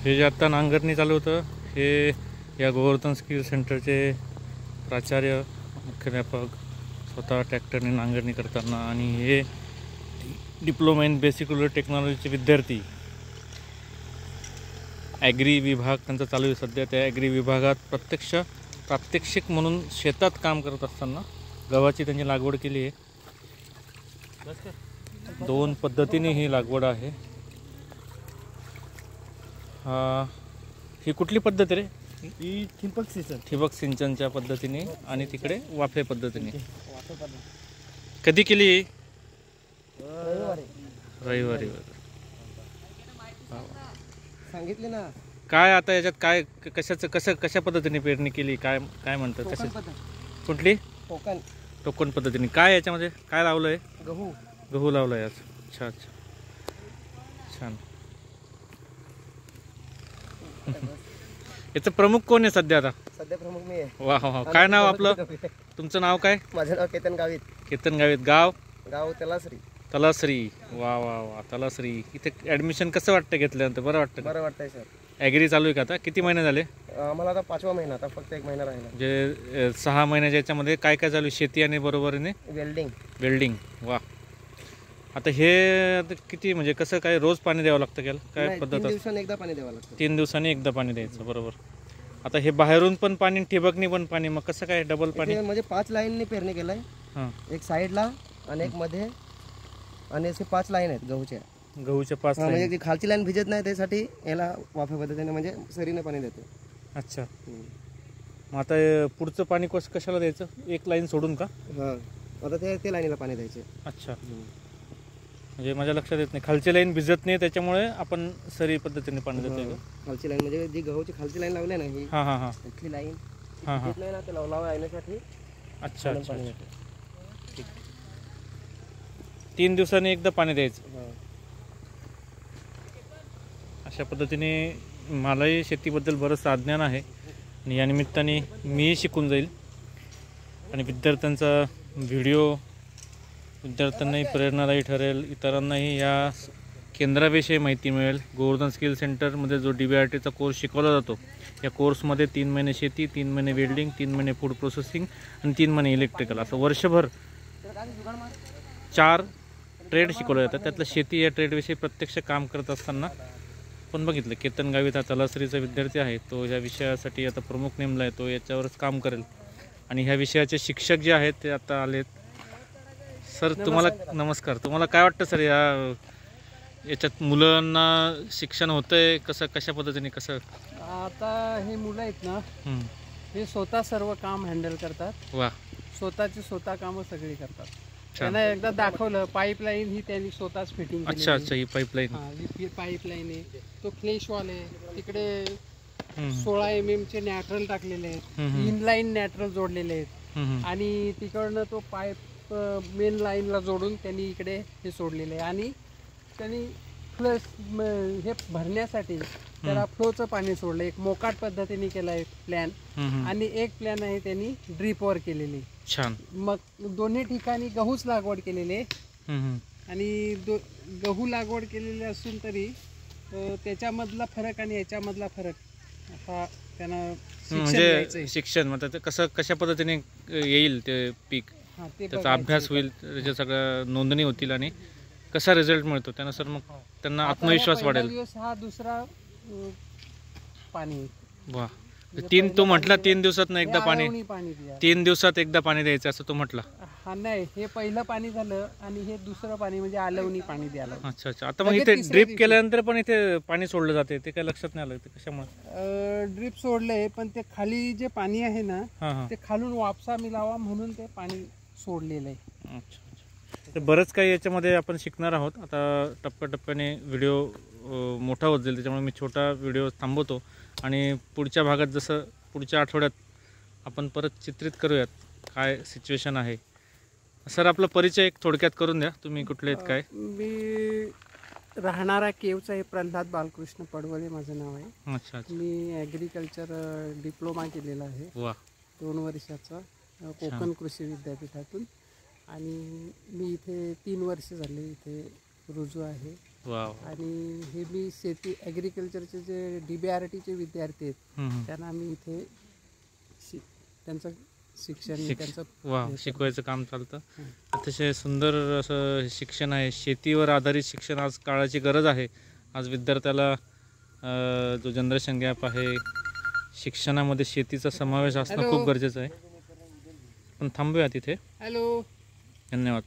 हे जे आत्ता नांगरणी चालू होतं हे या गोवर्धन स्किल सेंटरचे प्राचार्य मुख्याध्यापक स्वतः ट्रॅक्टरने नांगरणी करताना आणि हे डिप्लोमा इन बेसिक रूरल टेक्नॉलॉजीचे विद्यार्थी ॲग्री विभाग त्यांचा चालू आहे सध्या। त्या ॲग्री विभागात प्रात्यक्षिक म्हणून शेतात काम करत असताना गव्हाची त्यांनी लागवड केली आहे। 2 पद्धतीने ही लागवड आहे। ही कुठली पद्धत रे? ही ठिबक सिंचनच्या पद्धतीने आणि तिकडे वाफे पद्धतीने। कधी केली? रविवारी। सांगितले ना। काय आता याच्यात काय कशा पद्धतीने पेरणी केली? काय काय म्हणतात? कशा कुठली टोकन पद्धतीने? काय याच्यामध्ये काय लावलंय? गहू लावलाय आज। अच्छा अच्छा, छान। याचं प्रमुख कोण आहे सध्या? आता सध्या प्रमुख मी आहे। वा वा, काय नाव आपलं? तुमचं नाव काय? माझं नाव केतन गावित। केतन गावित। गाव तलासरी। तलासरी। वा वा वा, तलासरी। इथे ॲडमिशन कसं वाटतं घेतल्यानंतर? बरं वाटतं? बरं वाटतंय सर। ॲग्री चालू आहे का आता? किती महिने झाले? आम्हाला आता 5वा महिना, आता फक्त 1 महिना राहिला। म्हणजे 6 महिन्याच्या याच्यामध्ये काय काय चालू? शेती आणि बरोबरीने वेल्डिंग। वा। आता हे आता किती म्हणजे कसं काय रोज पाणी द्यावं लागतं का? काय पद्धत? 3 दिवसांनी एकदा पाणी द्यावं लागतं। 3 दिवसांनी एकदा पाणी द्यायचं, बरोबर। आता हे बाहेरून पण पाणी, ठिबकनी पण पाणी, मग कसं काय डबल पाणी? म्हणजे 5 लाईननी पेरणी केलंय। हां, एक साईडला आणि एक मध्ये, आणि असे 5 लाईन आहेत गहूच्या 5 लाईन। म्हणजे खालची लाईन भिजत नाही त्यासाठी याला वाफे पद्धतीने म्हणजे सरीने पाणी देते। अच्छा, मग आता पुढचं पाणी कशाला द्यायचं? एक लाईन सोडून का? हां, आता ते लाईनीला पाणी द्यायचे। अच्छा, म्हणजे माझ्या लक्षात येत नाही, खालची लाईन भिजत नाही त्याच्यामुळे आपण सरी पद्धतीने पाणी देतोय का? खालची लाईन म्हणजे जी गहूची खालची लाईन लावली ना, ही हां हां हां, इथली लाईन हां नाही ना, ते लावा येण्यासाठी। अच्छा अच्छा, ठीक। 3 दिवसांनी एकदा पाणी द्यायचं। अशा पद्धतीने मलाही शेतीबद्दल बरंच अज्ञान आहे आणि या निमित्ताने मीही शिकून जाईल आणि विद्यार्थ्यांचा व्हिडिओ विद्यार्थ्यांनाही प्रेरणादायी ठरेल, इतरांनाही या केंद्राविषयी माहिती मिळेल। गोवर्धन स्किल सेंटरमध्ये जो DBRTचा कोर्स शिकवला जातो, या कोर्समध्ये 3 महिने शेती, 3 महिने वेल्डिंग, 3 महिने फूड प्रोसेसिंग आणि 3 महिने इलेक्ट्रिकल, असं वर्षभर 4 ट्रेड शिकवले जातात। त्यातलं शेती या ट्रेडविषयी प्रत्यक्ष काम करत असताना पण बघितलं। केतन गावित हा तलासरीचा विद्यार्थी आहे, तो या विषयासाठी आता प्रमुख नेमला आहे, तो याच्यावरच काम करेल आणि ह्या विषयाचे शिक्षक जे आहेत ते आता आलेत। सर तुम्हाला नमस्कार। तुम्हाला काय वाटतं सर, याच्यात मुलांना शिक्षण होतंय कसं, कशा पद्धतीने कसं? आता हे मुलं आहेत ना, हे स्वतः सर्व काम हँडल करतात। वा, स्वतः कामं सगळी करतात। त्यांना एकदा दाखवलं, पाईपलाईन ही त्यांनी स्वतःच फिटिंग केली। अच्छा अच्छा, ही पाईपलाईन? हां, ही पाईपलाईन आहे। तो फ्लेश वॉल आहे, तिकडे 16 mm चे नॅटरल टाकलेले आहेत, इनलाईन नॅटरल जोडलेले आहेत आणि तिकडनं तो पाईप मेन लाईनला जोडून त्यांनी इकडे हे सोडलेले आहे आणि त्यांनी प्लस हे भरण्यासाठी त्याला फ्लोचं पाणी सोडलं। एक मोकाट पद्धतीने केला आहे प्लॅन आणि एक प्लॅन आहे त्यांनी ड्रीपवर केलेली। छान। मग दोन्ही ठिकाणी गहूच लागवड केलेले आणि गहू लागवड केलेले असून तरी त्याच्यामधला फरक आणि याच्यामधला फरक आता त्यांना म्हणजे शिक्षण म्हणतात कसं, कशा पद्धतीने येईल ते पीक, त्याचा अभ्यास होईल, त्याच्या सगळ्या नोंदणी होतील आणि कसा रिझल्ट मिळतो त्यानुसार मग त्यांना आत्मविश्वास वाढेल। हा दुसरा पाणी। वा, 3 तो म्हटला 3 दिवसात एकदा पाणी, 3 दिवसात एकदा पाणी द्यायचं असं तो म्हटला? हा, नाही, हे पहिलं पाणी झालं आणि हे दुसरं पाणी म्हणजे आलवणी पाणी द्यायला। अच्छा अच्छा, आता मग इथे ड्रिप केल्यानंतर पण इथे पाणी सोडलं जाते, ते काय लक्षात नाही आलं? ते कशामुळे ड्रिप सोडलंय? पण ते खाली जे पाणी आहे ना, ते खालून वापसा मिळावा म्हणून ते पाणी सोडलेलं आहे। अच्छा अच्छा, तर बरंच काही याच्यामध्ये आपण शिकणार आहोत। आता टप्प्याटप्प्याने व्हिडिओ मोठा होत जाईल, त्याच्यामुळे मी छोटा व्हिडिओ थांबवतो आणि पुढच्या भागात जसं पुढच्या आठवड्यात आपण परत चित्रित करूयात काय सिच्युएशन आहे। सर आपला परिचय एक थोडक्यात करून द्या, तुम्ही कुठले आहेत काय? मी राहणारा केवचा आहे, प्रल्हाद बालकृष्ण पडवळे माझं नाव आहे। अच्छा अच्छा, मी ॲग्रिकल्चर डिप्लोमा केलेला आहे। वा, 2 वर्षाचा कोकण कृषी विद्यापीठातून, आणि मी इथे 3 वर्ष झाले इथे रुजू आहे. वाव. आणि हे मी शेती ॲग्रिकल्चरचे जे DBRTचे विद्यार्थी आहेत त्यांना मी इथे त्यांचं शिक्षण त्यांचं वा शिकवायचं काम चालतं. अतिशय सुंदर असं शिक्षण आहे. शेतीवर आधारित शिक्षण आज काळाची गरज आहे. आज विद्यार्थ्याला जो जनरेशन गॅप आहे, शिक्षणामध्ये शेतीचा समावेश असणं खूप गरजेचं आहे. पण थांबूया तिथे. हॅलो. धन्यवाद.